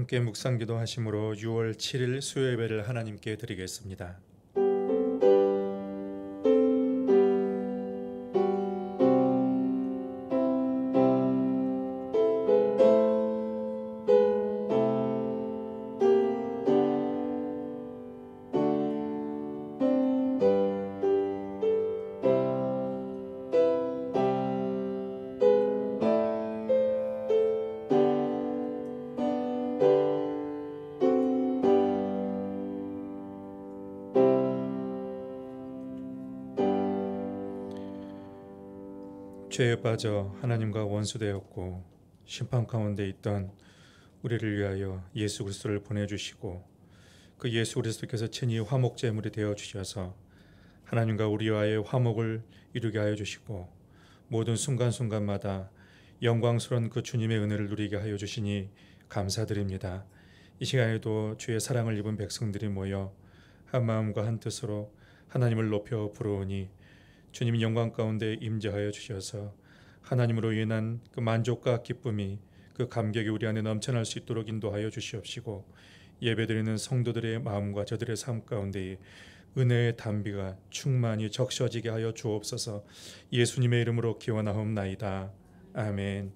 함께 묵상기도 하심으로 6월 7일 수요예배를 하나님께 드리겠습니다. 죄에 빠져 하나님과 원수되었고 심판 가운데 있던 우리를 위하여 예수 그리스도를 보내주시고 그 예수 그리스도께서 친히 화목제물이 되어 주셔서 하나님과 우리와의 화목을 이루게 하여 주시고 모든 순간순간마다 영광스러운 그 주님의 은혜를 누리게 하여 주시니 감사드립니다. 이 시간에도 주의 사랑을 입은 백성들이 모여 한 마음과 한 뜻으로 하나님을 높여 부르오니 주님 영광 가운데 임재하여 주셔서 하나님으로 인한 그 만족과 기쁨이 그 감격이 우리 안에 넘쳐날 수 있도록 인도하여 주시옵시고 예배드리는 성도들의 마음과 저들의 삶 가운데 은혜의 담비가 충만히 적셔지게 하여 주옵소서. 예수님의 이름으로 기원하옵나이다. 아멘.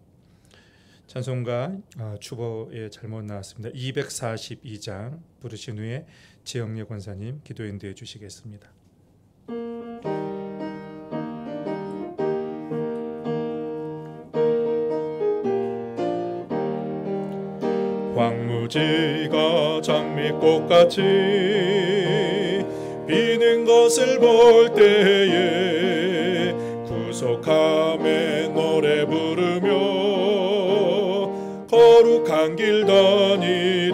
찬송가 주보에 잘못 나왔습니다. 242장 부르신 후에 지영래 권사님 기도 인도해 주시겠습니다. 황무지가 장미꽃같이 피는 것을 볼 때에 구속함에 부르며 거룩한 길 다니리.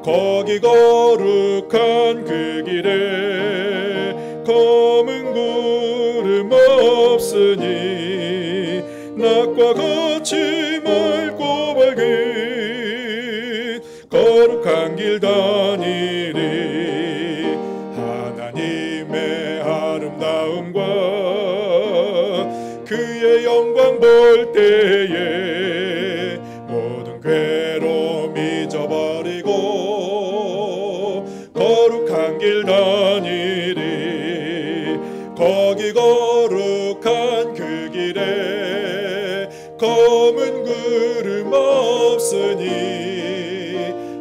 거기 거룩한 그 길에 검은 구름 없으니 낮과 같이 맑고 밝은 거룩한 길 다니리. 하나님의 아름다움과 그의 영광 볼 때에 모든 괴로움 잊어버리고 거룩한 길 다니리. 거기 거룩한 그 길에 검은 구름 없으니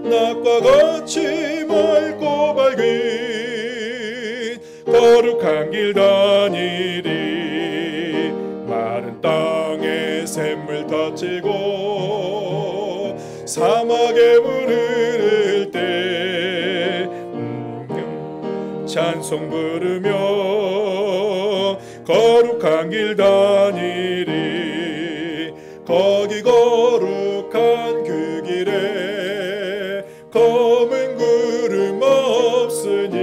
낮과 같이 맑고 밝은 거룩한 길 다니리. 마른 땅에 샘물 터치고 사막에 물 흐를 때 찬송 부르며 거룩한 길 다니리. 거기 거룩한 그 길에 검은 구름 없으니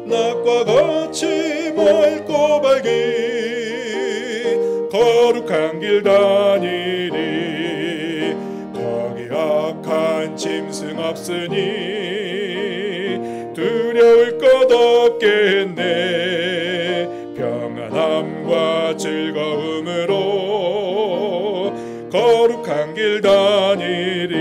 낮과 같이 맑고 밝은 거룩한 길 다니리. 거기 악한 짐승 없으니 두려울 것 없겠네. 평안함과 즐거움으로 거룩한 길 다니리.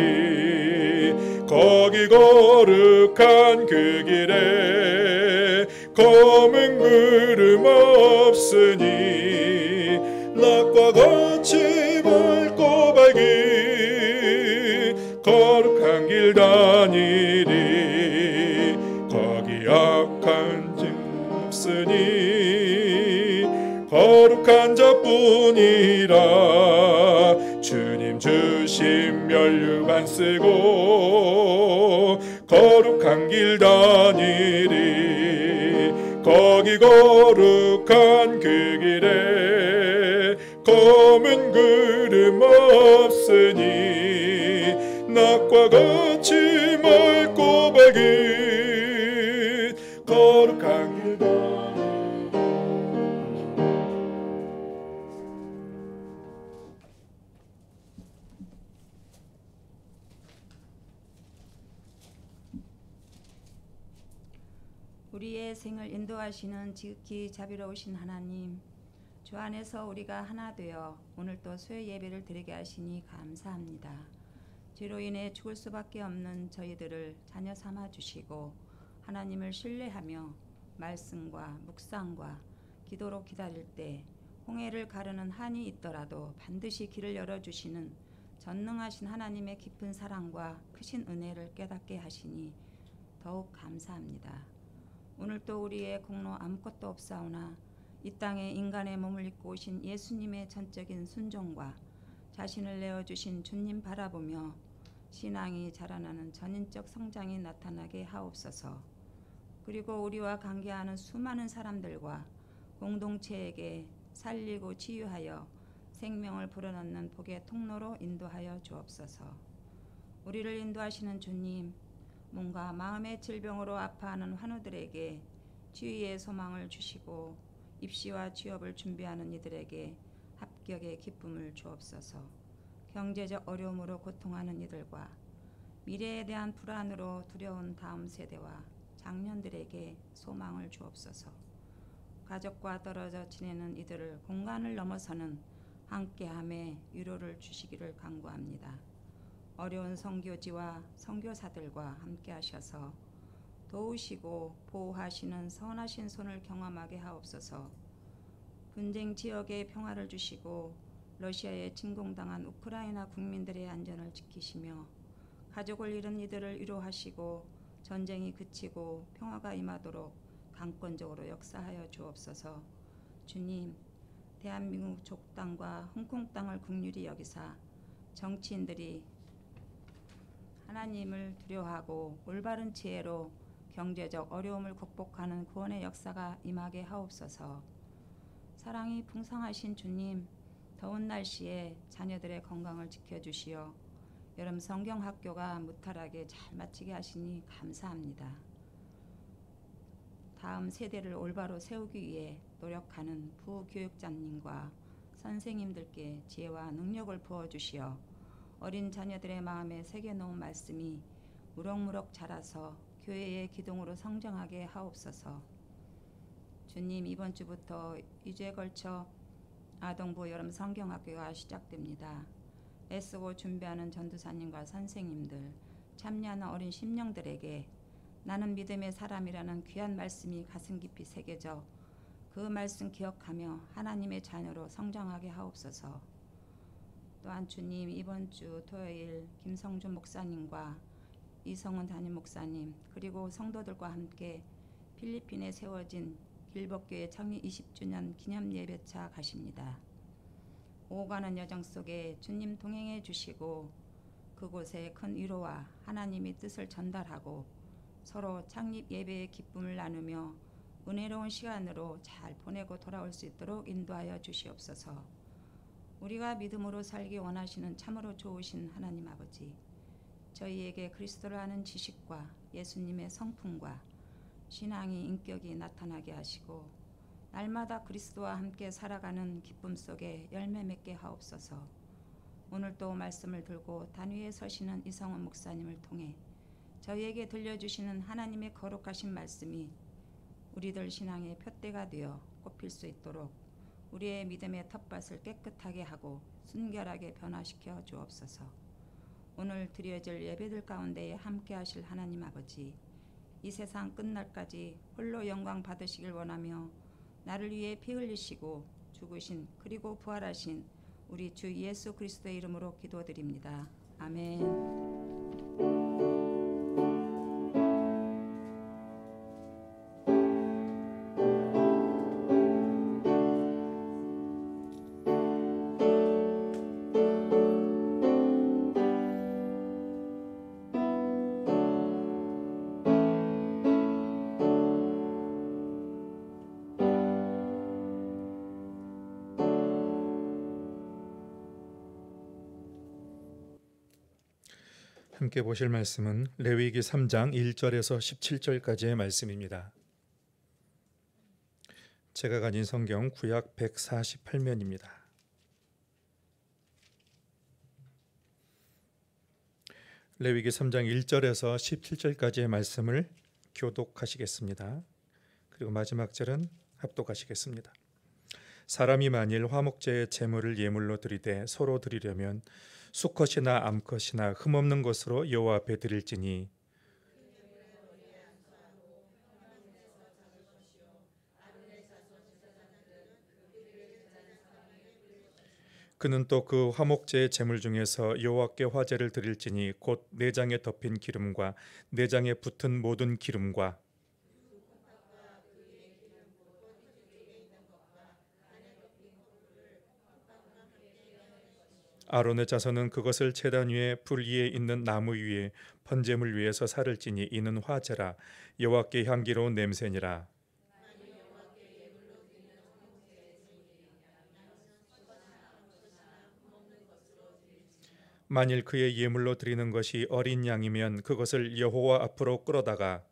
거기 거룩한 그 길에 검은 구름 없으니 낮과 같이 맑고 밝은 거룩한 길 다니리. 거기 악한 짐 없으니 거룩한 자뿐이라. 주님 주신 면류관 쓰고 거룩한 길 다니리. 거기 거룩한 그 길에 검은 구름 없으니 낮과 같이 맑고 밝은 거룩한 길 다니리. 우리의 생을 인도하시는 지극히 자비로우신 하나님, 주 안에서 우리가 하나 되어 오늘도 수요 예배를 드리게 하시니 감사합니다. 죄로 인해 죽을 수밖에 없는 저희들을 자녀 삼아 주시고 하나님을 신뢰하며 말씀과 묵상과 기도로 기다릴 때 홍해를 가르는 한이 있더라도 반드시 길을 열어주시는 전능하신 하나님의 깊은 사랑과 크신 은혜를 깨닫게 하시니 더욱 감사합니다. 오늘도 우리의 공로 아무것도 없사오나 이 땅에 인간의 몸을 입고 오신 예수님의 전적인 순종과 자신을 내어주신 주님 바라보며 신앙이 자라나는 전인적 성장이 나타나게 하옵소서. 그리고 우리와 관계하는 수많은 사람들과 공동체에게 살리고 치유하여 생명을 불어넣는 복의 통로로 인도하여 주옵소서. 우리를 인도하시는 주님, 몸과 마음의 질병으로 아파하는 환우들에게 치유의 소망을 주시고 입시와 취업을 준비하는 이들에게 합격의 기쁨을 주옵소서. 경제적 어려움으로 고통하는 이들과 미래에 대한 불안으로 두려운 다음 세대와 장년들에게 소망을 주옵소서. 가족과 떨어져 지내는 이들을 공간을 넘어서는 함께함의 위로를 주시기를 간구합니다. 어려운 선교지와 선교사들과 함께 하셔서 도우시고 보호하시는 선하신 손을 경험하게 하옵소서. 분쟁 지역에 평화를 주시고 러시아에 침공당한 우크라이나 국민들의 안전을 지키시며 가족을 잃은 이들을 위로하시고 전쟁이 그치고 평화가 임하도록 강권적으로 역사하여 주옵소서. 주님, 대한민국 족당과 홍콩 땅을 국률이 여기사 정치인들이 하나님을 두려워하고 올바른 지혜로 경제적 어려움을 극복하는 구원의 역사가 임하게 하옵소서. 사랑이 풍성하신 주님, 더운 날씨에 자녀들의 건강을 지켜주시어 여름 성경학교가 무탈하게 잘 마치게 하시니 감사합니다. 다음 세대를 올바로 세우기 위해 노력하는 부교육자님과 선생님들께 지혜와 능력을 부어주시어 어린 자녀들의 마음에 새겨놓은 말씀이 무럭무럭 자라서 교회의 기둥으로 성장하게 하옵소서. 주님, 이번 주부터 2주에 걸쳐 아동부 여름 성경학교가 시작됩니다. 애쓰고 준비하는 전도사님과 선생님들, 참여하는 어린 심령들에게 나는 믿음의 사람이라는 귀한 말씀이 가슴 깊이 새겨져 그 말씀 기억하며 하나님의 자녀로 성장하게 하옵소서. 또한 주님, 이번 주 토요일 김성준 목사님과 이성훈 담임 목사님 그리고 성도들과 함께 필리핀에 세워진 길법교회 창립 20주년 기념 예배차 가십니다. 오가는 여정 속에 주님 동행해 주시고 그곳에 큰 위로와 하나님의 뜻을 전달하고 서로 창립 예배의 기쁨을 나누며 은혜로운 시간으로 잘 보내고 돌아올 수 있도록 인도하여 주시옵소서. 우리가 믿음으로 살기 원하시는 참으로 좋으신 하나님 아버지, 저희에게 그리스도를 아는 지식과 예수님의 성품과 신앙의 인격이 나타나게 하시고 날마다 그리스도와 함께 살아가는 기쁨 속에 열매 맺게 하옵소서. 오늘도 말씀을 들고 단위에 서시는 이성훈 목사님을 통해 저희에게 들려주시는 하나님의 거룩하신 말씀이 우리들 신앙의 푯대가 되어 꼽힐 수 있도록 우리의 믿음의 텃밭을 깨끗하게 하고 순결하게 변화시켜 주옵소서. 오늘 드려질 예배들 가운데에 함께 하실 하나님 아버지, 이 세상 끝날까지 홀로 영광 받으시길 원하며 나를 위해 피 흘리시고 죽으신 그리고 부활하신 우리 주 예수 그리스도의 이름으로 기도드립니다. 아멘. 함께 보실 말씀은 레위기 3장 1절에서 17절까지의 말씀입니다. 제가 가진 성경 구약 148면입니다. 레위기 3장 1절에서 17절까지의 말씀을 교독하시겠습니다. 그리고 마지막 절은 합독하시겠습니다. 사람이 만일 화목제의 제물을 예물로 드리되 서로 드리려면 수컷이나 암컷이나 흠없는 것으로 여호와 앞에 드릴지니 그는 또 그 화목제의 제물 중에서 여호와께 화제를 드릴지니 곧 내장에 덮인 기름과 내장에 붙은 모든 기름과 아론의 자손은 그것을 제단 위에 불 위에 있는 나무 위에 번제물 위에서 살을 찌니 이는 화제라 여호와께 향기로운 냄새니라. 만일 그의 예물로 드리는 것이 어린 양이면 그것을 여호와 앞으로 끌어다가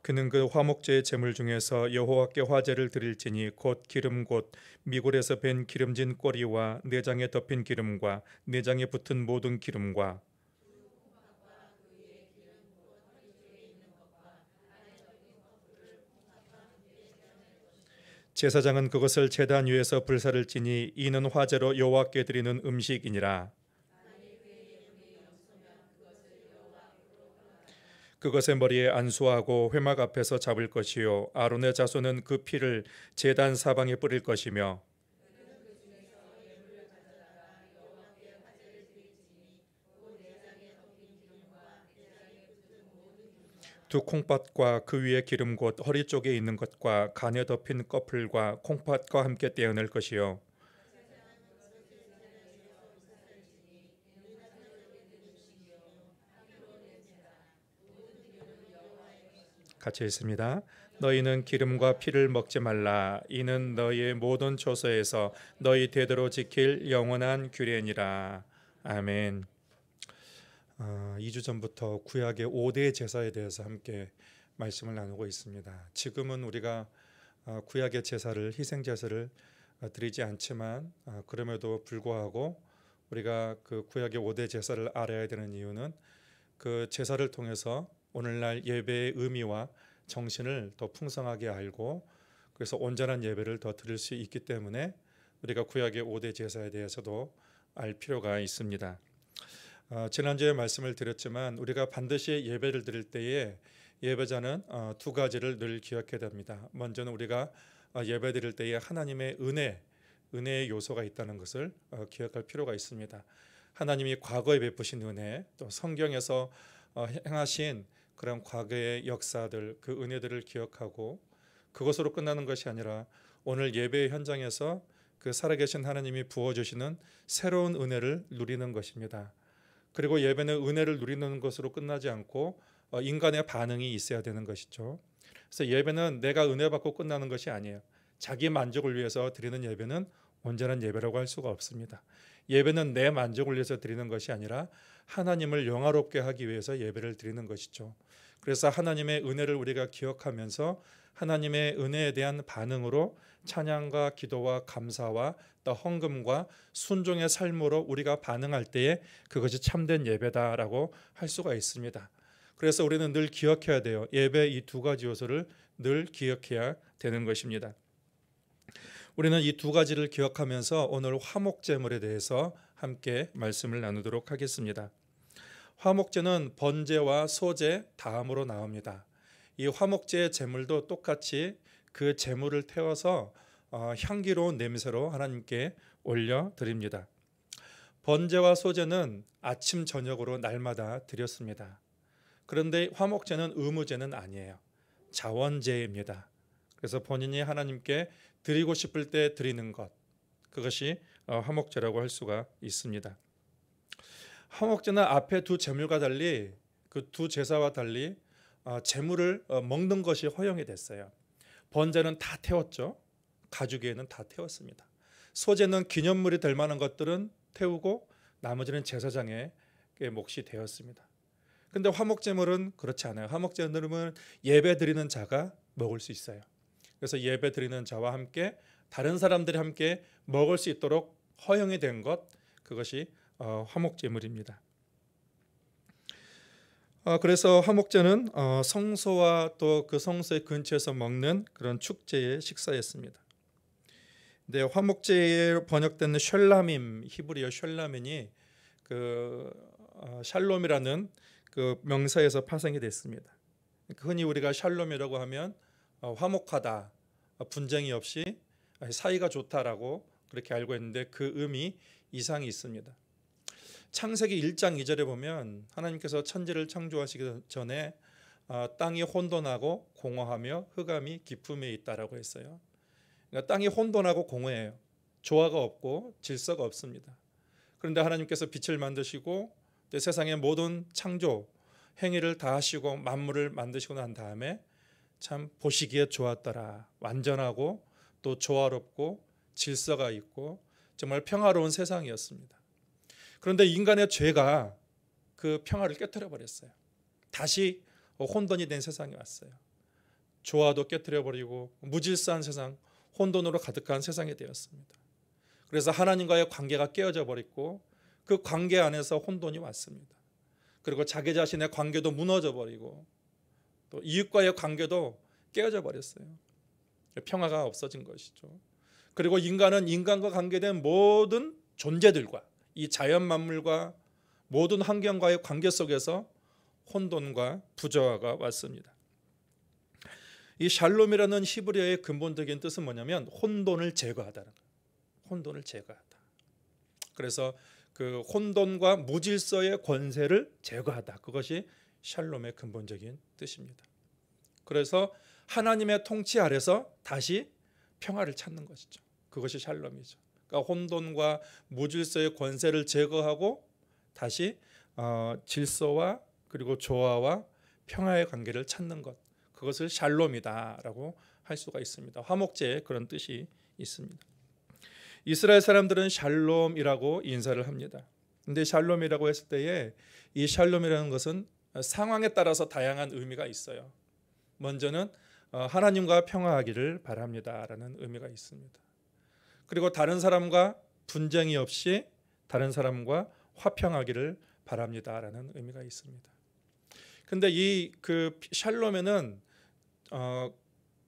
그는 그 화목제의 제물 중에서 여호와께 화제를 드릴지니 곧 기름 곧 미골에서 밴 기름진 꼬리와 내장에 덮인 기름과 내장에 붙은 모든 기름과 제사장은 그것을 제단 위에서 불사를 찌니 이는 화제로 여호와께 드리는 음식이니라. 그것의 머리에 안수하고 회막 앞에서 잡을 것이요 아론의 자손은 그 피를 제단 사방에 뿌릴 것이며 두 콩팥과 그 위에 기름 곧 허리 쪽에 있는 것과 간에 덮인 꺼풀과 콩팥과 함께 떼어낼 것이요 같이 읽습니다. 너희는 기름과 피를 먹지 말라. 이는 너희의 모든 처소에서 너희 대대로 지킬 영원한 규례니라. 아멘. 2주 전부터 구약의 5대 제사에 대해서 함께 말씀을 나누고 있습니다. 지금은 우리가 구약의 제사를, 희생 제사를 드리지 않지만 그럼에도 불구하고 우리가 그 구약의 5대 제사를 알아야 되는 이유는 그 제사를 통해서 오늘날 예배의 의미와 정신을 더 풍성하게 알고 그래서 온전한 예배를 더 드릴 수 있기 때문에 우리가 구약의 5대 제사에 대해서도 알 필요가 있습니다. 지난주에 말씀을 드렸지만 우리가 반드시 예배를 드릴 때에 예배자는 두 가지를 늘 기억해야 됩니다. 먼저는 우리가 예배 드릴 때에 하나님의 은혜의 요소가 있다는 것을 기억할 필요가 있습니다. 하나님이 과거에 베푸신 은혜, 또 성경에서 행하신 그런 과거의 역사들, 그 은혜들을 기억하고 그것으로 끝나는 것이 아니라 오늘 예배의 현장에서 그 살아계신 하나님이 부어주시는 새로운 은혜를 누리는 것입니다. 그리고 예배는 은혜를 누리는 것으로 끝나지 않고 인간의 반응이 있어야 되는 것이죠. 그래서 예배는 내가 은혜 받고 끝나는 것이 아니에요. 자기 만족을 위해서 드리는 예배는 온전한 예배라고 할 수가 없습니다. 예배는 내 만족을 위해서 드리는 것이 아니라 하나님을 영화롭게 하기 위해서 예배를 드리는 것이죠. 그래서 하나님의 은혜를 우리가 기억하면서 하나님의 은혜에 대한 반응으로 찬양과 기도와 감사와 또 헌금과 순종의 삶으로 우리가 반응할 때에 그것이 참된 예배다라고 할 수가 있습니다. 그래서 우리는 늘 기억해야 돼요. 예배 이 두 가지 요소를 늘 기억해야 되는 것입니다. 우리는 이 두 가지를 기억하면서 오늘 화목제물에 대해서 함께 말씀을 나누도록 하겠습니다. 화목제는 번제와 소제 다음으로 나옵니다. 이 화목제의 제물도 똑같이 그 제물을 태워서 향기로운 냄새로 하나님께 올려드립니다. 번제와 소제는 아침 저녁으로 날마다 드렸습니다. 그런데 화목제는 의무제는 아니에요. 자원제입니다. 그래서 본인이 하나님께 드리고 싶을 때 드리는 것, 그것이 화목제라고 할 수가 있습니다. 화목제는 앞에 두 제물과 달리 그 두 제사와 달리 제물을 먹는 것이 허용이 됐어요. 번제는 다 태웠죠. 가죽에는 다 태웠습니다. 소제는 기념물이 될 만한 것들은 태우고 나머지는 제사장의 몫이 되었습니다. 근데 화목제물은 그렇지 않아요. 화목제물은 예배 드리는 자가 먹을 수 있어요. 그래서 예배 드리는 자와 함께 다른 사람들이 함께 먹을 수 있도록 허용이 된 것, 그것이 화목제물입니다. 그래서 화목제는 성소와 또 그 성소의 근처에서 먹는 그런 축제의 식사였습니다. 근데 화목제에 번역된 셜라밈, 히브리어 셜라민이 그 샬롬이라는 그 명사에서 파생이 됐습니다. 흔히 우리가 샬롬이라고 하면 화목하다, 분쟁이 없이 사이가 좋다라고 그렇게 알고 있는데 그 의미 이상이 있습니다. 창세기 1장 2절에 보면 하나님께서 천지를 창조하시기 전에 땅이 혼돈하고 공허하며 흑암이 깊음에 있다라고 했어요. 그러니까 땅이 혼돈하고 공허해요. 조화가 없고 질서가 없습니다. 그런데 하나님께서 빛을 만드시고 세상의 모든 창조 행위를 다 하시고 만물을 만드시고 난 다음에 참 보시기에 좋았더라. 완전하고 또 조화롭고 질서가 있고 정말 평화로운 세상이었습니다. 그런데 인간의 죄가 그 평화를 깨트려 버렸어요. 다시 혼돈이 된 세상이 왔어요. 조화도 깨트려 버리고 무질서한 세상, 혼돈으로 가득한 세상이 되었습니다. 그래서 하나님과의 관계가 깨어져 버렸고 그 관계 안에서 혼돈이 왔습니다. 그리고 자기 자신의 관계도 무너져 버리고 또 이웃과의 관계도 깨어져 버렸어요. 평화가 없어진 것이죠. 그리고 인간은 인간과 관계된 모든 존재들과 이 자연 만물과 모든 환경과의 관계 속에서 혼돈과 부조화가 왔습니다. 이 샬롬이라는 히브리어의 근본적인 뜻은 뭐냐면 혼돈을 제거하다는 거예요. 혼돈을 제거하다. 그래서 그 혼돈과 무질서의 권세를 제거하다. 그것이 샬롬의 근본적인 뜻입니다. 그래서 하나님의 통치 아래서 다시 평화를 찾는 것이죠. 그것이 샬롬이죠. 그러니까 혼돈과 무질서의 권세를 제거하고 다시 질서와 그리고 조화와 평화의 관계를 찾는 것. 그것을 샬롬이다라고 할 수가 있습니다. 화목제에 그런 뜻이 있습니다. 이스라엘 사람들은 샬롬이라고 인사를 합니다. 근데 샬롬이라고 했을 때에 이 샬롬이라는 것은 상황에 따라서 다양한 의미가 있어요. 먼저는 하나님과 평화하기를 바랍니다라는 의미가 있습니다. 그리고 다른 사람과 분쟁이 없이 다른 사람과 화평하기를 바랍니다라는 의미가 있습니다. 근데 이 그 샬롬에는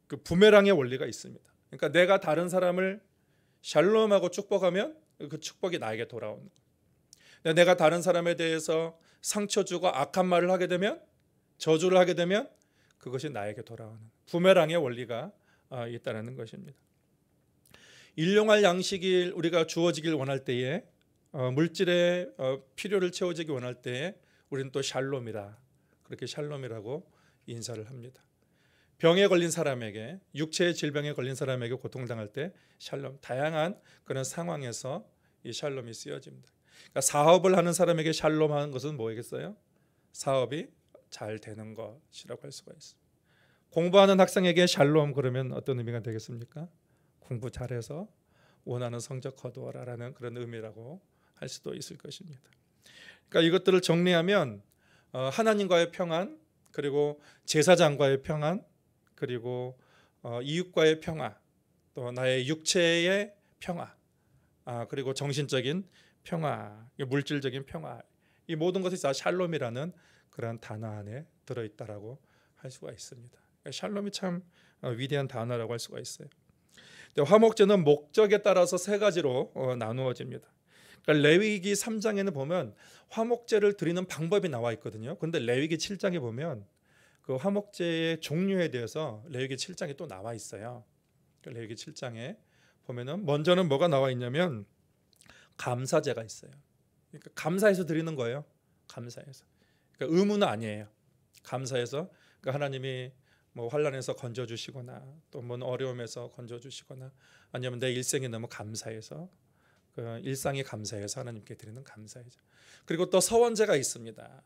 그 부메랑의 원리가 있습니다. 그러니까 내가 다른 사람을 샬롬하고 축복하면 그 축복이 나에게 돌아오는 거예요. 내가 다른 사람에 대해서 상처 주고 악한 말을 하게 되면, 저주를 하게 되면 그것이 나에게 돌아오는 부메랑의 원리가 있다는 것입니다. 일용할 양식이 우리가 주어지길 원할 때에, 물질의 필요를 채워지기 원할 때에 우리는 또 샬롬이다, 그렇게 샬롬이라고 인사를 합니다. 병에 걸린 사람에게, 육체의 질병에 걸린 사람에게 고통당할 때 샬롬, 다양한 그런 상황에서 이 샬롬이 쓰여집니다. 그러니까 사업을 하는 사람에게 샬롬하는 것은 뭐겠어요? 사업이 잘 되는 것이라고 할 수가 있습니다. 공부하는 학생에게 샬롬 그러면 어떤 의미가 되겠습니까? 공부 잘해서 원하는 성적 거두어라라는 그런 의미라고 할 수도 있을 것입니다. 그러니까 이것들을 정리하면 하나님과의 평안, 그리고 제사장과의 평안, 그리고 이웃과의 평화, 또 나의 육체의 평화, 그리고 정신적인 평화, 물질적인 평화, 이 모든 것이 다 샬롬이라는 그런 단어 안에 들어있다라고 할 수가 있습니다. 샬롬이 참 위대한 단어라고 할 수가 있어요. 화목제는 목적에 따라서 세 가지로 나누어집니다. 그러니까 레위기 3장에는 보면 화목제를 드리는 방법이 나와 있거든요. 그런데 레위기 7장에 보면 그 화목제의 종류에 대해서 레위기 7장에 또 나와 있어요. 레위기 7장에 보면은 먼저는 뭐가 나와 있냐면 감사제가 있어요. 그러니까 감사해서 드리는 거예요. 감사해서. 그러니까 의무는 아니에요. 감사해서, 그러니까 하나님이 뭐 환난에서 건져주시거나 또 뭔 어려움에서 건져주시거나 아니면 내 일생이 너무 감사해서, 그 일상이 감사해서 하나님께 드리는 감사이죠. 그리고 또 서원제가 있습니다.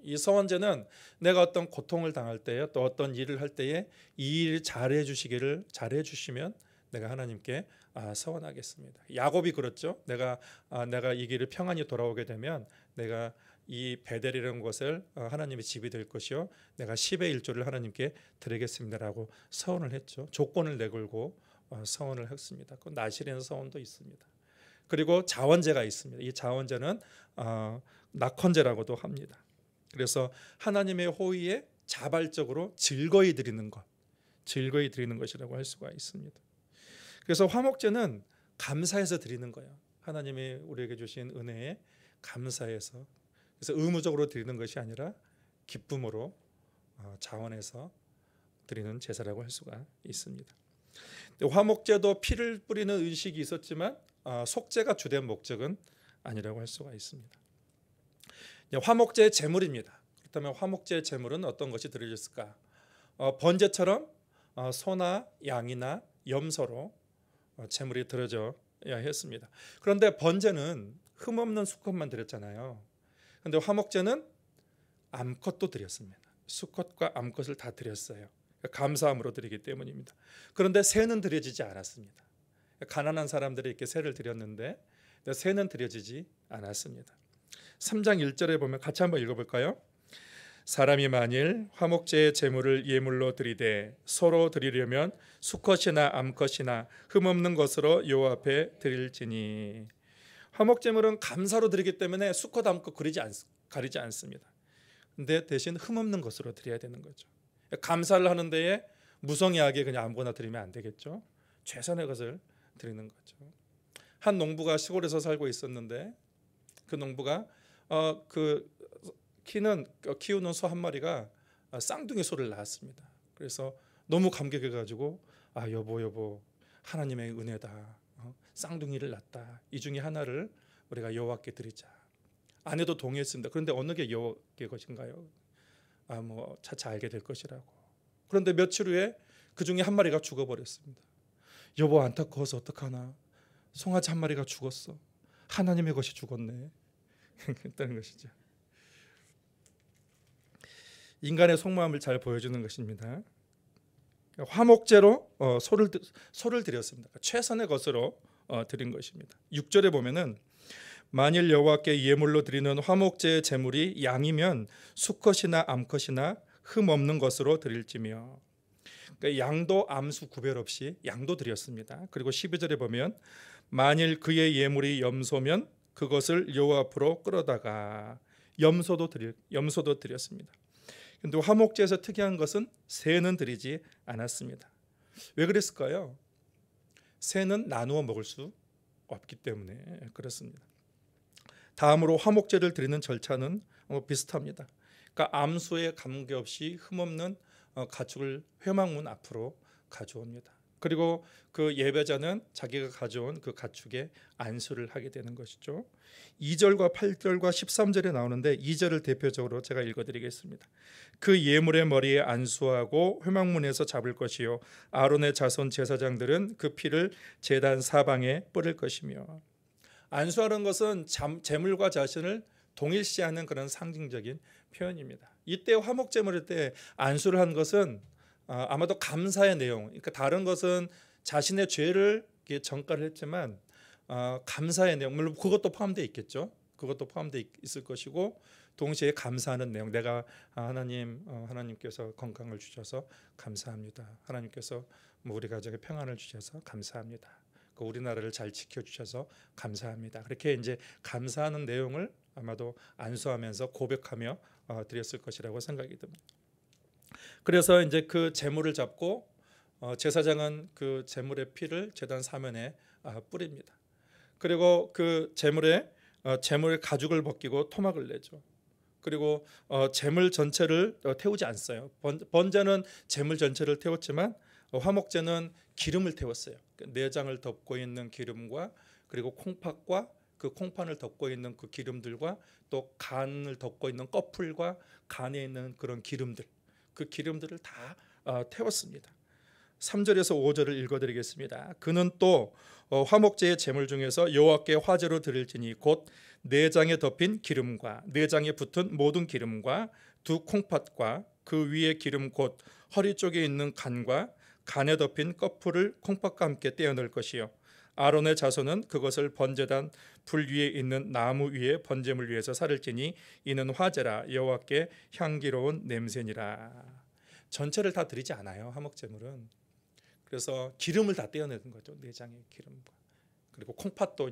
이 서원제는 내가 어떤 고통을 당할 때에, 또 어떤 일을 할 때에 이 일을 잘해 주시면 내가 하나님께 서원하겠습니다. 야곱이 그렇죠. 내가 이 길을 평안히 돌아오게 되면 내가 이 베델이라는 것을 하나님의 집이 될 것이요, 내가 10의 1조를 하나님께 드리겠습니다라고 서원을 했죠. 조건을 내걸고 서원을 했습니다. 그 나실에는 서원도 있습니다. 그리고 자원제가 있습니다. 이 자원제는 낙헌제라고도 합니다. 그래서 하나님의 호의에 자발적으로 즐거이 드리는 것이라고 할 수가 있습니다. 그래서 화목제는 감사해서 드리는 거예요. 하나님이 우리에게 주신 은혜에 감사해서, 그래서 의무적으로 드리는 것이 아니라 기쁨으로 자원해서 드리는 제사라고 할 수가 있습니다. 화목제도 피를 뿌리는 의식이 있었지만 속죄가 주된 목적은 아니라고 할 수가 있습니다. 화목제의 제물입니다. 그렇다면 화목제의 제물은 어떤 것이 드려졌을까? 번제처럼 소나 양이나 염소로 제물이 드려져야 했습니다. 그런데 번제는 흠없는 수컷만 드렸잖아요. 그런데 화목제는 암컷도 드렸습니다. 수컷과 암컷을 다 드렸어요. 감사함으로 드리기 때문입니다. 그런데 새는 드려지지 않았습니다. 가난한 사람들이 이렇게 새를 드렸는데 새는 드려지지 않았습니다. 3장 1절에 보면 같이 한번 읽어볼까요? 사람이 만일 화목제의 제물을 예물로 드리되 서로 드리려면 수컷이나 암컷이나 흠없는 것으로 여호와 앞에 드릴지니. 화목제물은 감사로 드리기 때문에 수컷 암컷 가리지 않습니다. 근데 대신 흠없는 것으로 드려야 되는 거죠. 감사를 하는 데에 무성의하게 그냥 아무거나 드리면 안 되겠죠. 최선의 것을 드리는 거죠. 한 농부가 시골에서 살고 있었는데 그 농부가 키우는 소 한 마리가 쌍둥이 소를 낳았습니다. 그래서 너무 감격해가지고 여보 하나님의 은혜다. 쌍둥이를 낳았다. 이 중에 하나를 우리가 여호와께 드리자. 아내도 동의했습니다. 그런데 어느 게 여호와께 것인가요? 차차 알게 될 것이라고. 그런데 며칠 후에 그 중에 한 마리가 죽어버렸습니다. 여보 안타까워서 어떡하나. 송아지 한 마리가 죽었어. 하나님의 것이 죽었네. 그랬다는 것이죠. 인간의 속마음을 잘 보여주는 것입니다. 화목제로 소를 드렸습니다. 최선의 것으로 드린 것입니다. 6절에 보면은 만일 여호와께 예물로 드리는 화목제의 제물이 양이면 수컷이나 암컷이나 흠 없는 것으로 드릴지며. 그러니까 양도 암수 구별 없이 양도 드렸습니다. 그리고 12절에 보면 만일 그의 예물이 염소면 그것을 여호와 앞으로 끌어다가 염소도 드렸습니다. 근데 화목제에서 특이한 것은 새는 드리지 않았습니다. 왜 그랬을까요? 새는 나누어 먹을 수 없기 때문에 그렇습니다. 다음으로 화목제를 드리는 절차는 비슷합니다. 그러니까 암수에 관계없이 흠없는 가축을 회막문 앞으로 가져옵니다. 그리고 그 예배자는 자기가 가져온 그 가축에 안수를 하게 되는 것이죠. 2절과 8절과 13절에 나오는데 2절을 대표적으로 제가 읽어드리겠습니다. 그 예물의 머리에 안수하고 회막문에서 잡을 것이요 아론의 자손 제사장들은 그 피를 제단 사방에 뿌릴 것이며. 안수하는 것은 제물과 자신을 동일시하는 그런 상징적인 표현입니다. 이때 화목제물일 때 안수를 한 것은 아마도 감사의 내용, 그러니까 다른 것은 자신의 죄를 전가를 했지만 감사의 내용, 물론 그것도 포함되어 있겠죠. 그것도 포함되어 있을 것이고 동시에 감사하는 내용, 내가 하나님께서 건강을 주셔서 감사합니다. 하나님께서 우리 가족에 평안을 주셔서 감사합니다. 우리나라를 잘 지켜주셔서 감사합니다. 그렇게 이제 감사하는 내용을 아마도 안수하면서 고백하며 드렸을 것이라고 생각이 듭니다. 그래서 이제 그 제물을 잡고 제사장은 그 제물의 피를 제단 사면에 뿌립니다. 그리고 그 제물의 가죽을 벗기고 토막을 내죠. 그리고 제물 전체를 태우지 않았어요. 번제는 제물 전체를 태웠지만 화목제는 기름을 태웠어요. 내장을 덮고 있는 기름과 그리고 콩팥과 그 콩팥을 덮고 있는 그 기름들과 또 간을 덮고 있는 꺼풀과 간에 있는 그런 기름들, 그 기름들을 다 태웠습니다. 3절에서 5절을 읽어드리겠습니다. 그는 또 화목제의 제물 중에서 여호와께 화제로 드릴지니 곧 내장에 덮인 기름과 내장에 붙은 모든 기름과 두 콩팥과 그 위에 기름 곧 허리 쪽에 있는 간과 간에 덮인 꺼풀을 콩팥과 함께 떼어낼 것이요 아론의 자손은 그것을 번제단 불 위에 있는 나무 위에 번제물 위에서 살을지니 이는 화제라 여호와께 향기로운 냄새니라. 전체를 다 드리지 않아요. 화목제물은. 그래서 기름을 다 떼어내는 거죠. 내장의 기름과 그리고 콩팥도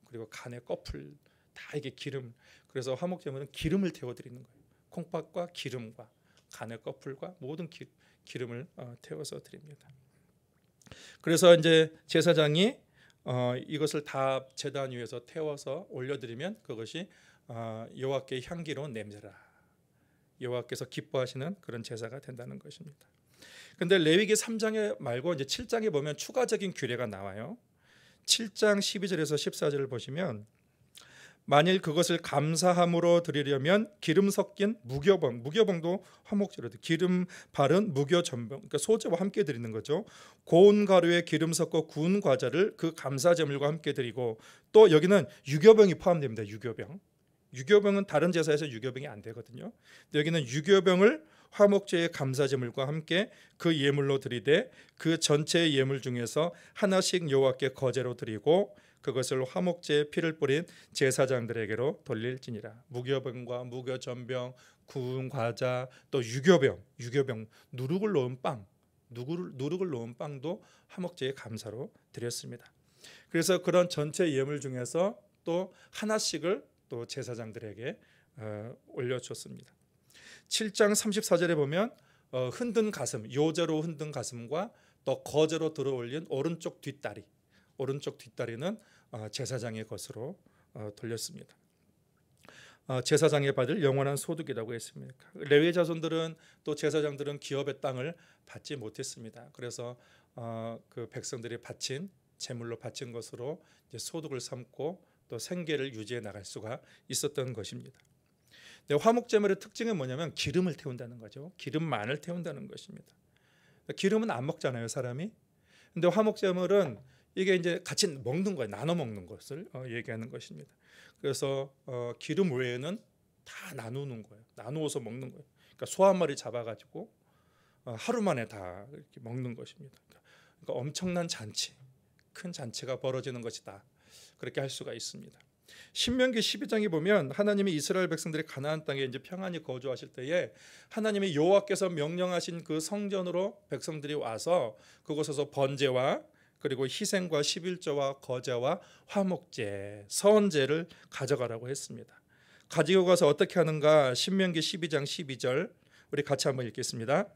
그리고 간의 꺼풀 다 이게 기름. 그래서 화목제물은 기름을 태워드리는 거예요. 콩팥과 기름과 간의 꺼풀과 모든 기름을 태워서 드립니다. 그래서 이제 제사장이 이것을 다 제단 위에서 태워서 올려드리면 그것이 여호와께 향기로운 냄새라. 여호와께서 기뻐하시는 그런 제사가 된다는 것입니다. 그런데 레위기 3장에 말고 이제 7장에 보면 추가적인 규례가 나와요. 7장 12절에서 14절을 보시면 만일 그것을 감사함으로 드리려면 기름 섞인 무교봉도 화목제로 기름 바른 무교전병, 그러니까 소제와 함께 드리는 거죠. 고운 가루에 기름 섞어 구운 과자를 그 감사제물과 함께 드리고 또 여기는 유교병이 포함됩니다. 유교병은 다른 제사에서 유교병이 안 되거든요. 여기는 유교병을 화목제의 감사제물과 함께 그 예물로 드리되 그 전체의 예물 중에서 하나씩 여호와께 거제로 드리고 그것을 화목제에 피를 뿌린 제사장들에게로 돌릴지니라. 무교병과 무교전병, 구운 과자, 또 유교병 누룩을 넣은 빵도 화목제의 감사로 드렸습니다. 그래서 그런 전체 예물 중에서 또 하나씩을 또 제사장들에게 올려줬습니다. 7장 34절에 보면 흔든 가슴, 요제로 흔든 가슴과 또 거제로 들어올린 오른쪽 뒷다리는 제사장의 것으로 돌렸습니다. 제사장이 받을 영원한 소득이라고 했습니다. 레위 자손들은 또 제사장들은 기업의 땅을 받지 못했습니다. 그래서 그 백성들이 제물로 바친 것으로 이제 소득을 삼고 또 생계를 유지해 나갈 수가 있었던 것입니다. 화목제물의 특징은 뭐냐면 기름을 태운다는 거죠. 기름만을 태운다는 것입니다. 기름은 안 먹잖아요, 사람이. 근데 화목제물은 이게 이제 같이 먹는 거예요. 나눠 먹는 것을 얘기하는 것입니다. 그래서 기름 외에는 다 나누는 거예요. 나누어서 먹는 거예요. 그러니까 소 한 마리 잡아가지고 하루 만에 다 이렇게 먹는 것입니다. 그러니까 엄청난 잔치, 큰 잔치가 벌어지는 것이다. 그렇게 할 수가 있습니다. 신명기 12장에 보면 하나님이 이스라엘 백성들이 가나안 땅에 이제 평안히 거주하실 때에 하나님이 여호와께서 명령하신 그 성전으로 백성들이 와서 그곳에서 번제와 그리고 희생과 11조와 거제와 화목제, 서원제를 가져가라고 했습니다. 가지고 가서 어떻게 하는가? 신명기 12장 12절 우리 같이 한번 읽겠습니다.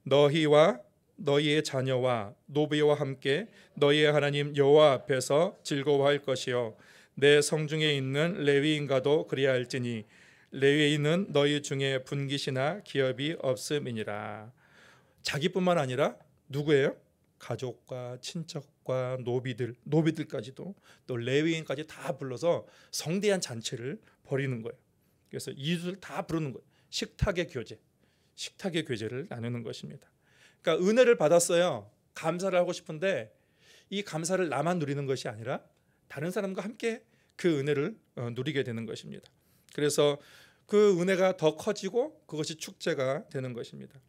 너희와 너희의 자녀와 노비와 함께 너희의 하나님 여호와 앞에서 즐거워할 것이요 내 성중에 있는 레위인과도 그리야 할지니 레위인은 너희 중에 분깃이나 기업이 없음이니라. 자기뿐만 아니라 누구예요? 가족과 친척과 노비들까지도 또 레위인까지 다 불러서 성대한 잔치를 벌이는 거예요. 그래서 이웃을 다 부르는 거예요. 식탁의 교제를 나누는 것입니다. 그러니까 은혜를 받았어요. 감사를 하고 싶은데 이 감사를 나만 누리는 것이 아니라 다른 사람과 함께 그 은혜를 누리게 되는 것입니다. 그래서 그 은혜가 더 커지고 그것이 축제가 되는 것입니다.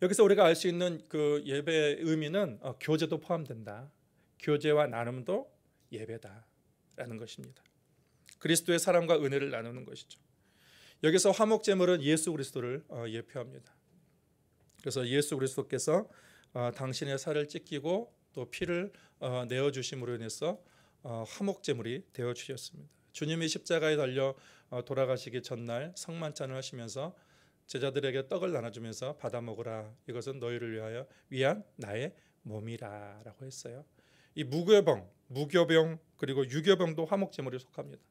여기서 우리가 알 수 있는 그 예배의 의미는 교제도 포함된다. 교제와 나눔도 예배다라는 것입니다. 그리스도의 사랑과 은혜를 나누는 것이죠. 여기서 화목제물은 예수 그리스도를 예표합니다. 그래서 예수 그리스도께서 당신의 살을 찢기고 또 피를 내어주심으로 인해서 화목제물이 되어주셨습니다. 주님이 십자가에 달려 돌아가시기 전날 성만찬을 하시면서 제자들에게 떡을 나눠주면서 받아 먹으라. 이것은 너희를 위한 나의 몸이라 라고 했어요. 이 무교병 그리고 유교병도 화목제물에 속합니다.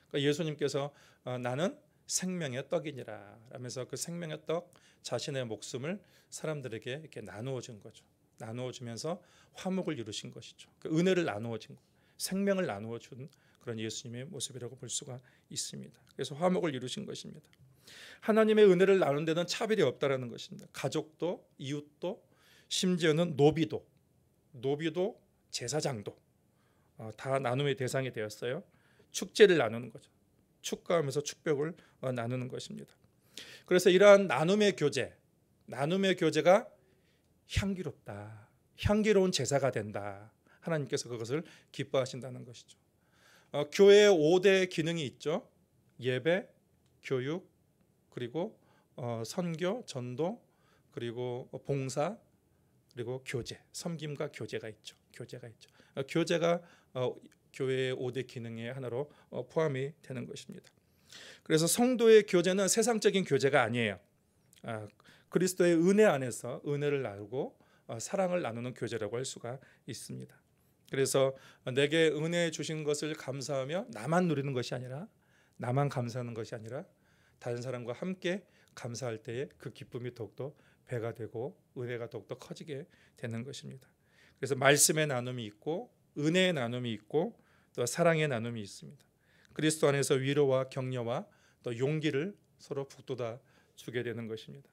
그러니까 예수님께서 나는 생명의 떡이니라 하면서 그 생명의 떡 자신의 목숨을 사람들에게 이렇게 나누어 준 거죠. 나누어 주면서 화목을 이루신 것이죠. 그 은혜를 나누어 준 것, 생명을 나누어 준 그런 예수님의 모습이라고 볼 수가 있습니다. 그래서 화목을 이루신 것입니다. 하나님의 은혜를 나눈 데는 차별이 없다라는 것입니다. 가족도 이웃도 심지어는 노비도 제사장도 다 나눔의 대상이 되었어요. 축제를 나누는 거죠. 축가하면서 축벽을 나누는 것입니다. 그래서 이러한 나눔의 교제가 향기롭다. 향기로운 제사가 된다. 하나님께서 그것을 기뻐하신다는 것이죠. 교회의 5대 기능이 있죠. 예배, 교육, 그리고 선교, 전도, 그리고 봉사, 그리고 교제, 섬김과 교제가 있죠. 교제가 교회의 5대 기능의 하나로 포함이 되는 것입니다. 그래서 성도의 교제는 세상적인 교제가 아니에요. 그리스도의 은혜 안에서 은혜를 나누고 사랑을 나누는 교제라고 할 수가 있습니다. 그래서 내게 은혜 주신 것을 감사하며 나만 누리는 것이 아니라 나만 감사하는 것이 아니라 다른 사람과 함께 감사할 때에 그 기쁨이 더욱더 배가 되고 은혜가 더욱더 커지게 되는 것입니다. 그래서 말씀의 나눔이 있고 은혜의 나눔이 있고 또 사랑의 나눔이 있습니다. 그리스도 안에서 위로와 격려와 또 용기를 서로 북돋아 주게 되는 것입니다.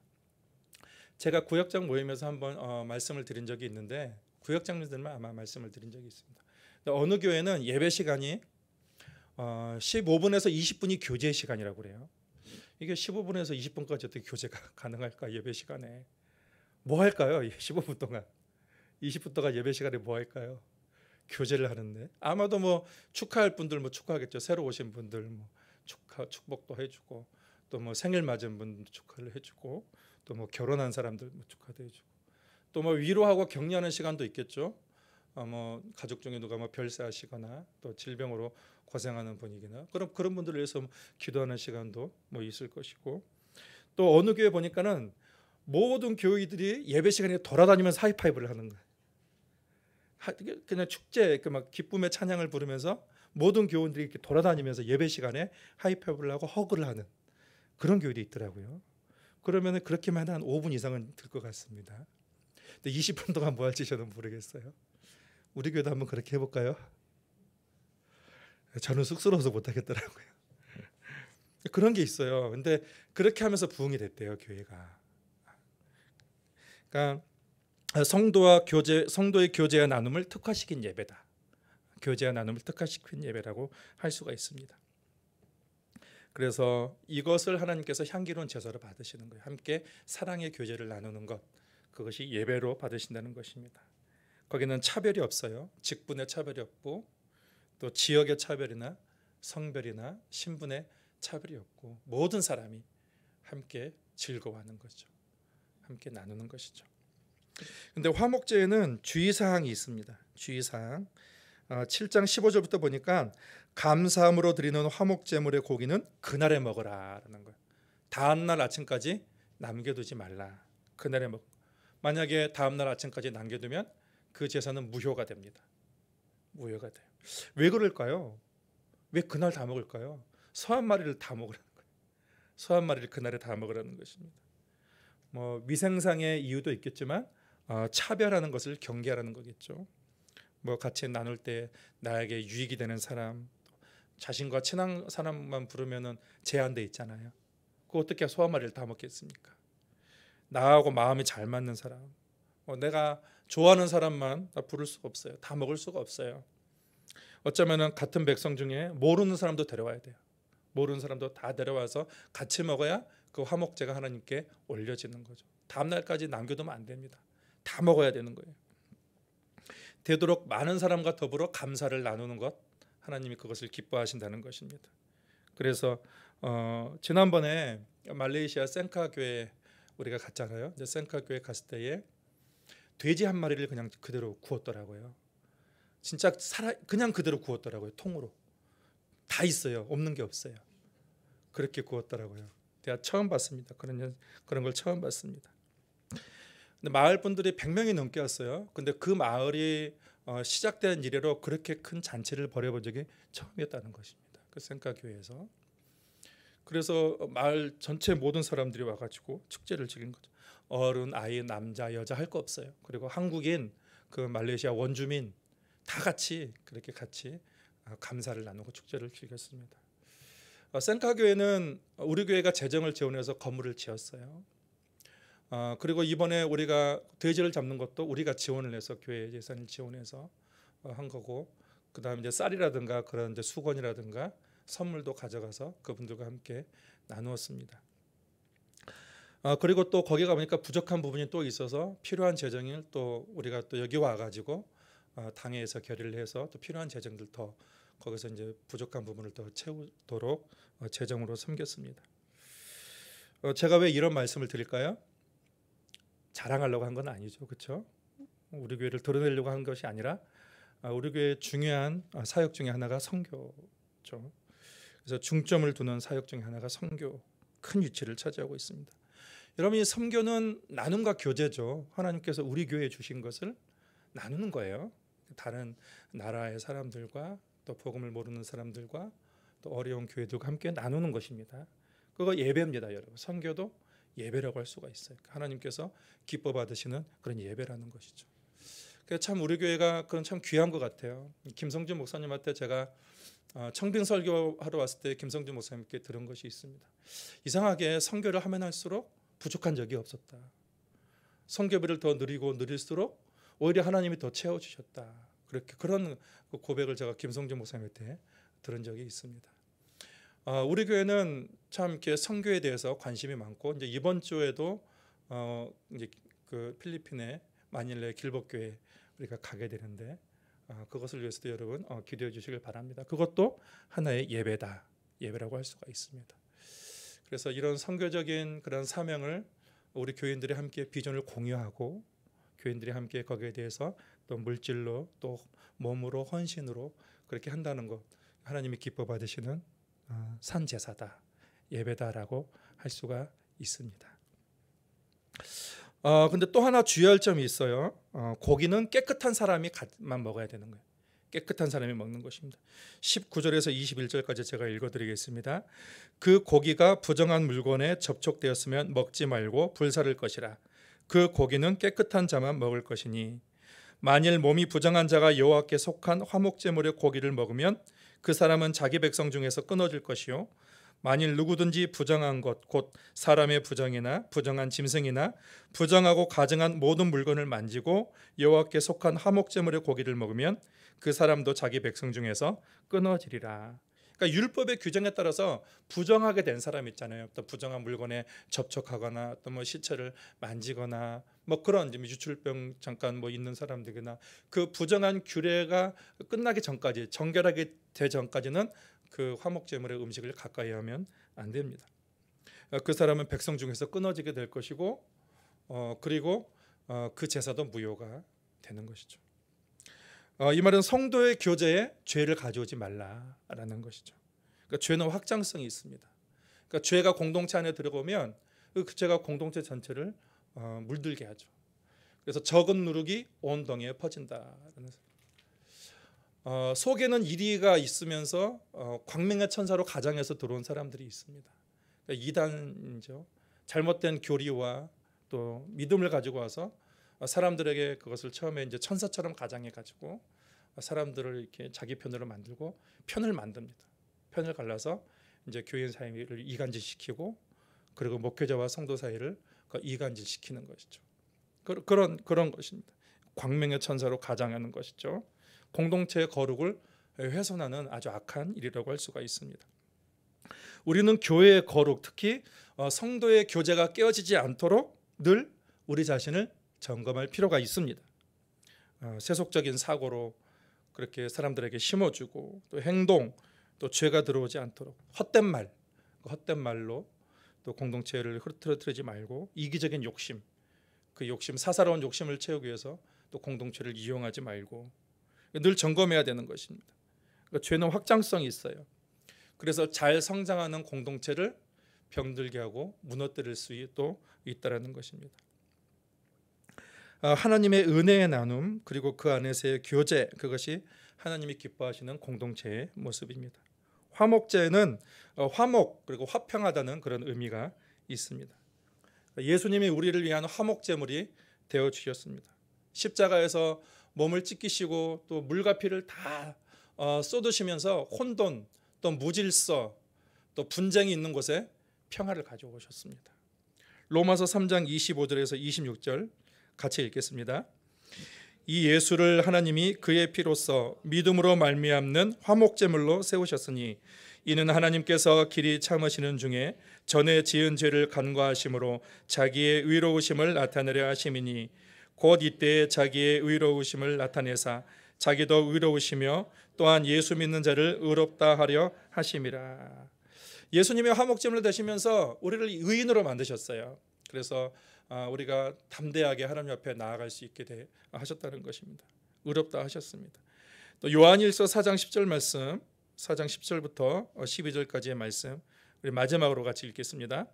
제가 구역장 모임에서 한번 말씀을 드린 적이 있는데 구역장님들만 아마 말씀을 드린 적이 있습니다. 어느 교회는 예배 시간이 15분에서 20분이 교제 시간이라고 그래요. 이게 15분에서 20분까지 어떻게 교제가 가능할까? 예배 시간에 뭐 할까요? 15분 동안 20분 동안 예배 시간에 뭐 할까요? 교제를 하는데 아마도 뭐 축하할 분들 뭐 축하하겠죠. 새로 오신 분들 뭐 축복도 해주고 또 뭐 생일 맞은 분들 축하를 해주고 또 뭐 결혼한 사람들 뭐 축하도 해주고 또 뭐 위로하고 격려하는 시간도 있겠죠. 뭐 가족 중에 누가 뭐 별세하시거나 또 질병으로 고생하는 분이거나 그런 분들을 위해서 기도하는 시간도 뭐 있을 것이고 또 어느 교회 보니까는 모든 교회들이 예배 시간에 돌아다니면서 하이파이브를 하는 거예요. 그냥 축제 막 기쁨의 찬양을 부르면서 모든 교원들이 이렇게 돌아다니면서 예배 시간에 하이파이브를 하고 허그를 하는 그런 교회도 있더라고요. 그러면 그렇게만 한 5분 이상은 들 것 같습니다. 근데 20분 동안 뭐 할지 저는 모르겠어요. 우리 교회도 한번 그렇게 해볼까요? 저는 쑥스러워서 못하겠더라고요. 그런 게 있어요. 근데 그렇게 하면서 부흥이 됐대요, 교회가. 그러니까 성도의 교제와 나눔을 특화시킨 예배다. 교제와 나눔을 특화시킨 예배라고 할 수가 있습니다. 그래서 이것을 하나님께서 향기로운 제사로 받으시는 거예요. 함께 사랑의 교제를 나누는 것, 그것이 예배로 받으신다는 것입니다. 거기는 차별이 없어요. 직분의 차별이 없고 또 지역의 차별이나 성별이나 신분의 차별이 없고 모든 사람이 함께 즐거워하는 거죠. 함께 나누는 것이죠. 근데 화목제에는 주의사항이 있습니다. 주의사항 7장 15절부터 보니까 감사함으로 드리는 화목제물의 고기는 그날에 먹으라라는 거예요. 다음날 아침까지 남겨두지 말라. 그날에 먹. 만약에 다음날 아침까지 남겨두면 그 제사는 무효가 됩니다. 무효가 돼요. 왜 그럴까요? 왜 그날 다 먹을까요? 소 한 마리를 다 먹으라는 거예요. 소 한 마리를 그날에 다 먹으라는 것입니다. 뭐 위생상의 이유도 있겠지만 차별하는 것을 경계하라는 거겠죠. 뭐 같이 나눌 때 나에게 유익이 되는 사람, 자신과 친한 사람만 부르면은 제한돼 있잖아요. 그 어떻게 소 한 마리를 다 먹겠습니까? 나하고 마음이 잘 맞는 사람, 내가 좋아하는 사람만 부를 수가 없어요. 다 먹을 수가 없어요. 어쩌면은 같은 백성 중에 모르는 사람도 데려와야 돼요. 모르는 사람도 다 데려와서 같이 먹어야 그 화목제가 하나님께 올려지는 거죠. 다음 날까지 남겨두면 안 됩니다. 다 먹어야 되는 거예요. 되도록 많은 사람과 더불어 감사를 나누는 것, 하나님이 그것을 기뻐하신다는 것입니다. 그래서 지난번에 말레이시아 센카 교회 우리가 갔잖아요. 이제 센카 교회 갔을 때에 돼지 한 마리를 그냥 그대로 구웠더라고요. 진짜 그냥 그대로 구웠더라고요. 통으로 다 있어요. 없는 게 없어요. 그렇게 구웠더라고요. 제가 처음 봤습니다. 그런 걸 처음 봤습니다. 근데 마을 분들이 100명이 넘게 왔어요. 근데 그 마을이 시작된 이래로 그렇게 큰 잔치를 벌여본 적이 처음이었다는 것입니다. 그 센카 교회에서. 그래서 마을 전체 모든 사람들이 와가지고 축제를 즐긴 거죠. 어른, 아이, 남자, 여자 할 거 없어요. 그리고 한국인, 그 말레이시아 원주민 다 같이 그렇게 같이 감사를 나누고 축제를 즐겼습니다. 센카 교회는 우리 교회가 재정을 지원해서 건물을 지었어요. 그리고 이번에 우리가 돼지를 잡는 것도 우리가 지원을 해서 교회 예산을 지원해서 한 거고, 그다음에 이제 쌀이라든가 그런 이제 수건이라든가 선물도 가져가서 그분들과 함께 나누었습니다. 그리고 또 거기 가보니까 부족한 부분이 또 있어서 필요한 재정을 또 우리가 또 여기 와가지고 당회에서 결의를 해서 또 필요한 재정들 더 거기서 이제 부족한 부분을 더 채우도록 재정으로 섬겼습니다. 제가 왜 이런 말씀을 드릴까요? 자랑하려고 한 건 아니죠, 그렇죠? 우리 교회를 드러내려고 한 것이 아니라 우리 교회의 중요한 사역 중에 하나가 선교죠. 그래서 중점을 두는 사역 중에 하나가 선교, 큰 위치를 차지하고 있습니다. 여러분, 이 선교는 나눔과 교제죠. 하나님께서 우리 교회에 주신 것을 나누는 거예요. 다른 나라의 사람들과 또 복음을 모르는 사람들과 또 어려운 교회들과 함께 나누는 것입니다. 그거 예배입니다, 여러분. 선교도 예배라고 할 수가 있어요. 하나님께서 기뻐 받으시는 그런 예배라는 것이죠. 그래서 참 우리 교회가 그런 참 귀한 것 같아요. 김성준 목사님한테 제가 청빙 설교하러 왔을 때 김성준 목사님께 들은 것이 있습니다. 이상하게 선교를 하면 할수록 부족한 적이 없었다. 선교비를 더 누릴수록 오히려 하나님이 더 채워주셨다. 그런 고백을 제가 김성준 목사님한테 들은 적이 있습니다. 우리 교회는 참 이렇게 선교에 대해서 관심이 많고, 이제 이번 주에도 이제 그 필리핀의 마닐레 길복교회 우리가 가게 되는데 그것을 위해서도 여러분 기도해 주시길 바랍니다. 그것도 하나의 예배라고 할 수가 있습니다. 그래서 이런 선교적인 그런 사명을 우리 교인들이 함께 비전을 공유하고 교인들이 함께 거기에 대해서 또 물질로 또 몸으로 헌신으로 그렇게 한다는 것, 하나님이 기뻐 받으시는 산 제사다, 예배다라고 할 수가 있습니다. 근데 또 하나 주의할 점이 있어요. 고기는 깨끗한 사람이만 먹어야 되는 거예요. 깨끗한 사람이 먹는 것입니다. 19절에서 21절까지 제가 읽어드리겠습니다. 그 고기가 부정한 물건에 접촉되었으면 먹지 말고 불사를 것이라. 그 고기는 깨끗한 자만 먹을 것이니 만일 몸이 부정한 자가 여호와께 속한 화목제물의 고기를 먹으면 그 사람은 자기 백성 중에서 끊어질 것이요, 만일 누구든지 부정한 것, 곧 사람의 부정이나 부정한 짐승이나 부정하고 가증한 모든 물건을 만지고 여호와께 속한 화목제물의 고기를 먹으면 그 사람도 자기 백성 중에서 끊어지리라. 그러니까 율법의 규정에 따라서 부정하게 된 사람 있잖아요. 또 부정한 물건에 접촉하거나 또 뭐 시체를 만지거나 뭐 그런 이제 유출병 잠깐 뭐 있는 사람들이나 그 부정한 규례가 끝나기 전까지 정결하게 되기 전까지는 그 화목제물의 음식을 가까이 하면 안 됩니다. 그 사람은 백성 중에서 끊어지게 될 것이고 그리고 그 제사도 무효가 되는 것이죠. 이 말은 성도의 교제에 죄를 가져오지 말라라는 것이죠. 그러니까 죄는 확장성이 있습니다. 그러니까 죄가 공동체 안에 들어오면 그 죄가 공동체 전체를 물들게 하죠. 그래서 적은 누룩이 온 동에 퍼진다라는. 속에는 이리가 있으면서 광명의 천사로 가장해서 들어온 사람들이 있습니다. 그러니까 이단이죠. 잘못된 교리와 또 믿음을 가지고 와서 사람들에게 그것을 처음에 이제 천사처럼 가장해 가지고 사람들을 이렇게 자기 편으로 만들고 편을 만듭니다. 편을 갈라서 이제 교인 사이를 이간질시키고 그리고 목회자와 성도 사이를 이간질시키는 것이죠. 그런 것입니다. 광명의 천사로 가장하는 것이죠. 공동체의 거룩을 훼손하는 아주 악한 일이라고 할 수가 있습니다. 우리는 교회의 거룩, 특히 성도의 교제가 깨어지지 않도록 늘 우리 자신을 점검할 필요가 있습니다. 세속적인 사고로 그렇게 사람들에게 심어주고 또 행동, 또 죄가 들어오지 않도록 헛된 말로 또 공동체를 흐트러뜨리지 말고 이기적인 욕심, 그 욕심, 사사로운 욕심을 채우기 위해서 또 공동체를 이용하지 말고 늘 점검해야 되는 것입니다. 그러니까 죄는 확장성이 있어요. 그래서 잘 성장하는 공동체를 병들게 하고 무너뜨릴 수도 있다라는 것입니다. 하나님의 은혜의 나눔 그리고 그 안에서의 교제, 그것이 하나님이 기뻐하시는 공동체의 모습입니다. 화목제는 화목 그리고 화평하다는 그런 의미가 있습니다. 예수님이 우리를 위한 화목제물이 되어 주셨습니다. 십자가에서 몸을 찢기시고 또 물과 피를 다 쏟으시면서 혼돈, 또 무질서, 또 분쟁이 있는 곳에 평화를 가져오셨습니다. 로마서 3장 25절에서 26절 같이 읽겠습니다. 이 예수를 하나님이 그의 피로써 믿음으로 말미암는 화목제물로 세우셨으니 이는 하나님께서 길이 참으시는 중에 전에 지은 죄를 간과하심으로 자기의 의로우심을 나타내려 하심이니 곧 이때에 자기의 의로우심을 나타내사 자기도 의로우시며 또한 예수 믿는 자를 의롭다 하려 하심이라. 예수님이 화목제물로 되시면서 우리를 의인으로 만드셨어요. 그래서 우리가 담대하게 하나님 앞에 나아갈 수 있게 하셨다는 것입니다. 의롭다 하셨습니다. 또 요한일서 4장 10절 말씀, 4장 10절부터 12절까지의 말씀 우리 마지막으로 같이 읽겠습니다.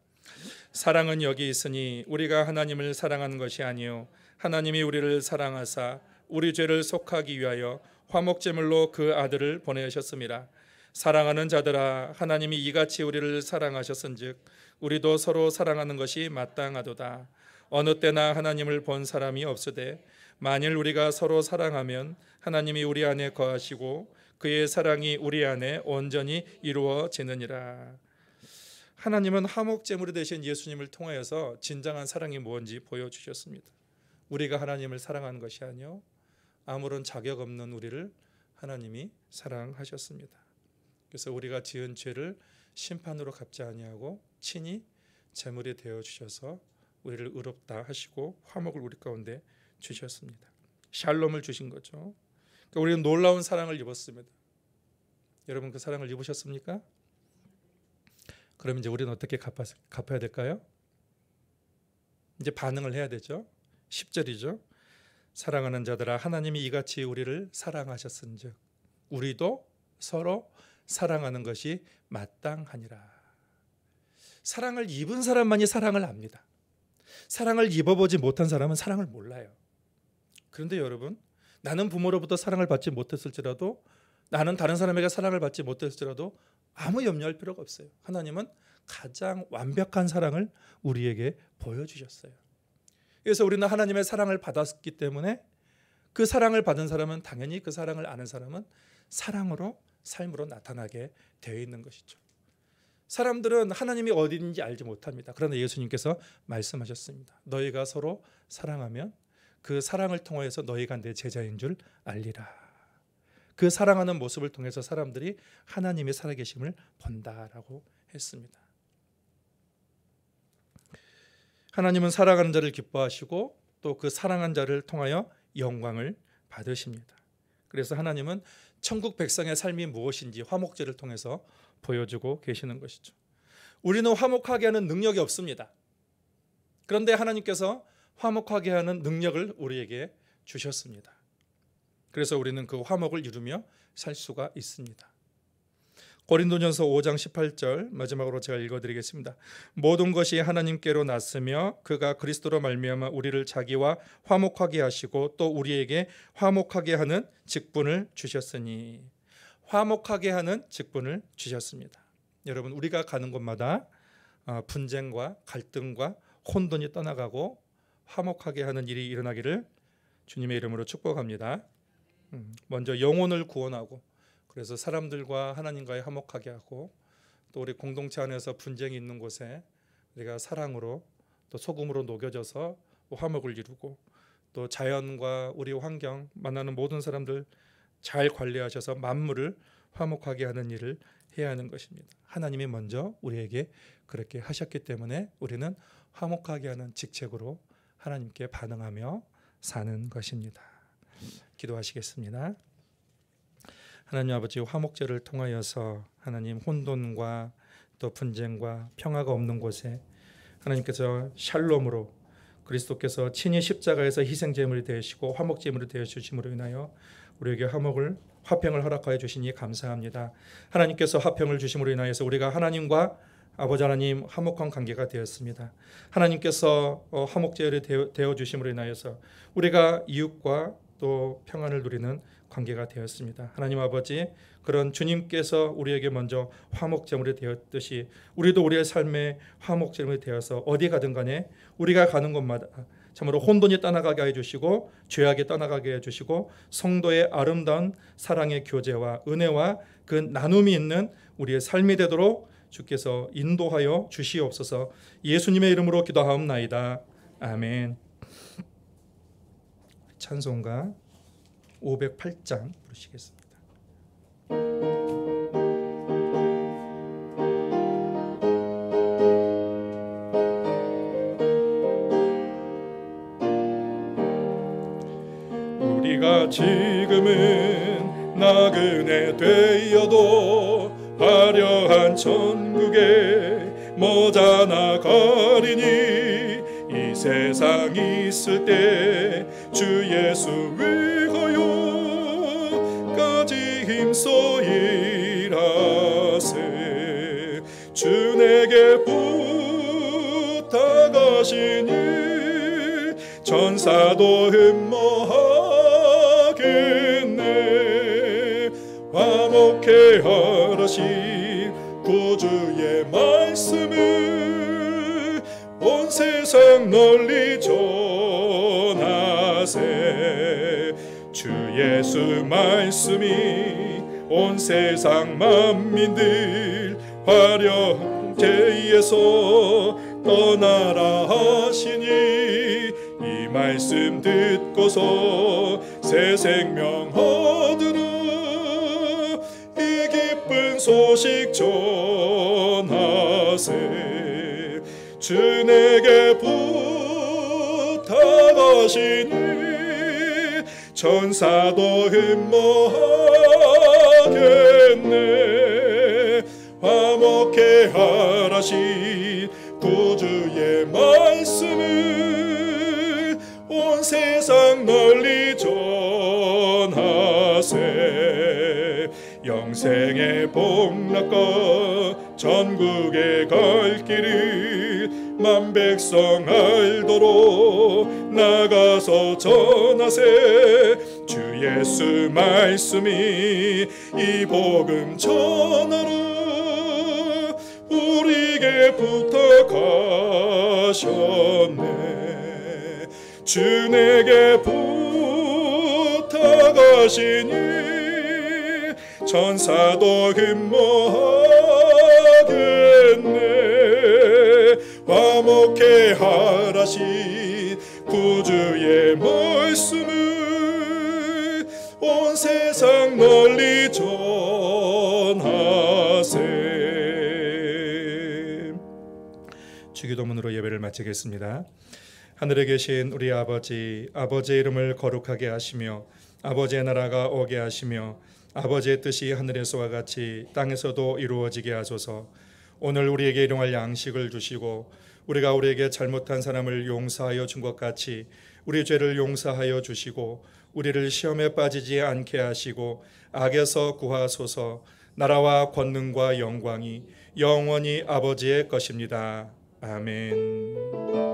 사랑은 여기 있으니 우리가 하나님을 사랑하는 것이 아니요 하나님이 우리를 사랑하사 우리 죄를 속하기 위하여 화목제물로 그 아들을 보내셨습니다. 사랑하는 자들아 하나님이 이같이 우리를 사랑하셨은즉 우리도 서로 사랑하는 것이 마땅하도다. 어느 때나 하나님을 본 사람이 없으되 만일 우리가 서로 사랑하면 하나님이 우리 안에 거하시고 그의 사랑이 우리 안에 온전히 이루어지느니라. 하나님은 화목제물이 되신 예수님을 통하여서 진정한 사랑이 뭔지 보여주셨습니다. 우리가 하나님을 사랑하는 것이 아니요 아무런 자격 없는 우리를 하나님이 사랑하셨습니다. 그래서 우리가 지은 죄를 심판으로 갚지 아니하고 친히 제물이 되어 주셔서 우리를 의롭다 하시고 화목을 우리 가운데 주셨습니다. 샬롬을 주신 거죠. 그러니까 우리는 놀라운 사랑을 입었습니다. 여러분 그 사랑을 입으셨습니까? 그럼 이제 우리는 어떻게 갚아야 될까요? 이제 반응을 해야 되죠. 10절이죠. 사랑하는 자들아 하나님이 이같이 우리를 사랑하셨은즉 우리도 서로 사랑하는 것이 마땅하니라. 사랑을 입은 사람만이 사랑을 압니다. 사랑을 입어보지 못한 사람은 사랑을 몰라요. 그런데 여러분, 나는 부모로부터 사랑을 받지 못했을지라도 나는 다른 사람에게 사랑을 받지 못했을지라도 아무 염려할 필요가 없어요. 하나님은 가장 완벽한 사랑을 우리에게 보여주셨어요. 그래서 우리는 하나님의 사랑을 받았기 때문에 그 사랑을 받은 사람은 당연히 그 사랑을 아는 사람은 사랑으로 삶으로 나타나게 되어 있는 것이죠. 사람들은 하나님이 어디 있는지 알지 못합니다. 그러나 예수님께서 말씀하셨습니다. 너희가 서로 사랑하면 그 사랑을 통하여서 너희가 내 제자인 줄 알리라. 그 사랑하는 모습을 통해서 사람들이 하나님의 살아계심을 본다라고 했습니다. 하나님은 사랑하는 자를 기뻐하시고 또 그 사랑한 자를 통하여 영광을 받으십니다. 그래서 하나님은 천국 백성의 삶이 무엇인지 화목제를 통해서 보여주고 계시는 것이죠. 우리는 화목하게 하는 능력이 없습니다. 그런데 하나님께서 화목하게 하는 능력을 우리에게 주셨습니다. 그래서 우리는 그 화목을 이루며 살 수가 있습니다. 고린도전서 5장 18절 마지막으로 제가 읽어드리겠습니다. 모든 것이 하나님께로 났으며 그가 그리스도로 말미암아 우리를 자기와 화목하게 하시고 또 우리에게 화목하게 하는 직분을 주셨으니, 화목하게 하는 직분을 주셨습니다. 여러분, 우리가 가는 곳마다 분쟁과 갈등과 혼돈이 떠나가고 화목하게 하는 일이 일어나기를 주님의 이름으로 축복합니다. 먼저 영혼을 구원하고, 그래서 사람들과 하나님과의 화목하게 하고, 또 우리 공동체 안에서 분쟁이 있는 곳에 우리가 사랑으로 또 소금으로 녹여져서 화목을 이루고, 또 자연과 우리 환경 만나는 모든 사람들 잘 관리하셔서 만물을 화목하게 하는 일을 해야 하는 것입니다. 하나님이 먼저 우리에게 그렇게 하셨기 때문에 우리는 화목하게 하는 직책으로 하나님께 반응하며 사는 것입니다. 기도하시겠습니다. 하나님 아버지, 화목제를 통하여서 하나님 혼돈과 또 분쟁과 평화가 없는 곳에 하나님께서 샬롬으로 그리스도께서 친히 십자가에서 희생제물이 되시고 화목제물이 되어 주심으로 인하여 우리에게 화평을 허락하여 주시니 감사합니다. 하나님께서 화평을 주심으로 인하여서 우리가 하나님과 아버지 하나님 화목한 관계가 되었습니다. 하나님께서 화목제를 되어 주심으로 인하여서 우리가 이웃과 또 평안을 누리는 관계가 되었습니다. 하나님 아버지, 그런 주님께서 우리에게 먼저 화목제물이 되었듯이 우리도 우리의 삶에 화목제물이 되어서 어디 가든 간에 우리가 가는 곳마다 참으로 혼돈이 떠나가게 해주시고 죄악이 떠나가게 해주시고 성도의 아름다운 사랑의 교제와 은혜와 그 나눔이 있는 우리의 삶이 되도록 주께서 인도하여 주시옵소서. 예수님의 이름으로 기도하옵나이다. 아멘. 찬송가 508장 부르시겠습니다. 우리가 지금은 나그네 되어도 화려한 천국에 머지않아 가리니 이 세상 있을 때 주 예수 위하여까지 힘써 일하세. 주 내게 부탁하시니 천사도 흠모하겠네. 화목해 하라신 구주의 말씀을 온 세상 널리 전하세. 주 예수 말씀이 온 세상 만민들 화려한 죄에서 떠나라 하시니 이 말씀 듣고서 새 생명 얻으라. 이 기쁜 소식 전하세. 주 내게 부탁하시니 천사도 흠모하겠네. 화목해 하라신 구주의 말씀을 온 세상 널리 전하세. 영생의 복락과 전국에 갈 길을 만 백성 알도록 나가서 전하세. 주 예수 말씀이 이 복음 전하라 우리에게 부탁하셨네. 주 내게 부탁하시니 천사도 흠모하겠네. 화목해 하라신 구주의 말씀을 온 세상 널리 전하세. 주기도문으로 예배를 마치겠습니다. 하늘에 계신 우리 아버지, 아버지의 이름을 거룩하게 하시며 아버지의 나라가 오게 하시며 아버지의 뜻이 하늘에서와 같이 땅에서도 이루어지게 하소서. 오늘 우리에게 일용할 양식을 주시고 우리가 우리에게 잘못한 사람을 용서하여 준 것 같이 우리 죄를 용서하여 주시고 우리를 시험에 빠지지 않게 하시고 악에서 구하소서. 나라와 권능과 영광이 영원히 아버지의 것입니다. 아멘.